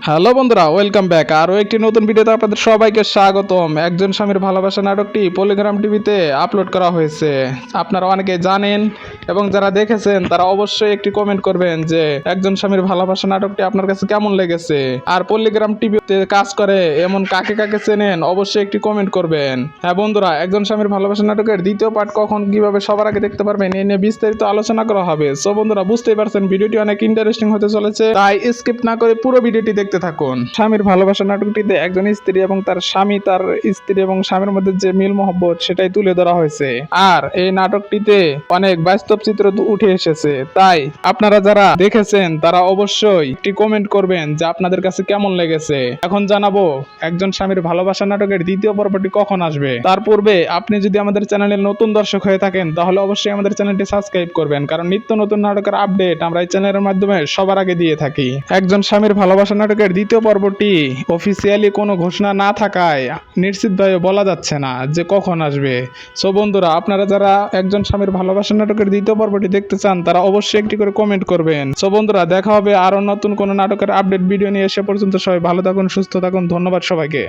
Hello বন্ধুরা, welcome back. আরও একটি নতুন ভিডিওতে আপনাদের সবাইকে স্বাগতম। একজন স্বামীর ভালোবাসা নাটকটি পলিগ্রাম টিভিতে আপলোড করা হয়েছে। আপনারা অনেকে জানেন এবং যারা দেখেছেন তারা অবশ্যই একটি কমেন্ট করবেন যে একজন স্বামীর ভালোবাসা নাটকটি আপনার কাছে কেমন লেগেছে। আর পলিগ্রাম টিভিতে কাজ করে এমন কাকে কাকে চেনেন অবশ্যই একটি কমেন্ট করবেন। হ্যাঁ বন্ধুরা, একজন স্বামীর ভালোবাসা নাটকের দ্বিতীয় পার্ট কখন কিভাবে সবার আগে দেখতে পারবেন এই নিয়ে বিস্তারিত আলোচনা করা হবে। সো বন্ধুরা, বুঝতেই পারছেন ভিডিওটি অনেক ইন্টারেস্টিং হতে চলেছে, তাই স্কিপ না করে পুরো ভিডিওটি দেখতে থাকুন। স্বামীর ভালোবাসা নাটকটিতে একজন স্ত্রী এবং তার স্বামী, তার স্ত্রী এবং স্বামীর মধ্যে যে মিল মহব্বত সেটাই তুলে ধরা হয়েছে। আর এই নাটকটিতে অনেক বাস্তব চিত্র উঠে এসেছে, তাই আপনারা যারা দেখেছেন তারা অবশ্যই একটি কমেন্ট করবেন যে আপনাদের কাছে কেমন লেগেছে। এখন জানাবো একজন স্বামীর ভালোবাসা নাটকের দ্বিতীয় পর্বটি কখন আসবে। তার পূর্বে আপনি যদি আমাদের চ্যানেলের নতুন দর্শক হয়ে থাকেন তাহলে অবশ্যই আমাদের চ্যানেলটি সাবস্ক্রাইব করবেন, কারণ নিত্য নতুন নাটকের আপডেট আমরা এই চ্যানেলের মাধ্যমে সবার আগে দিয়ে থাকি। একজন স্বামীর ভালোবাসা নাটকের দ্বিতীয় পর্বটি অফিসিয়ালি কোনো ঘোষণা না থাকায় নিশ্চিতভাবে বলা যাচ্ছে না যে কখন আসবে। সো বন্ধুরা, আপনারা যারা একজন স্বামীর ভালোবাসা নাটকের দ্বিতীয় পর্বটি দেখতে চান তারা অবশ্যই একটি করে কমেন্ট করবেন। সো বন্ধুরা, দেখা হবে আরো নতুন কোনো নাটকের আপডেট ভিডিও নিয়ে। সে পর্যন্ত সবাই ভালো থাকুন, সুস্থ থাকুন। ধন্যবাদ সবাইকে।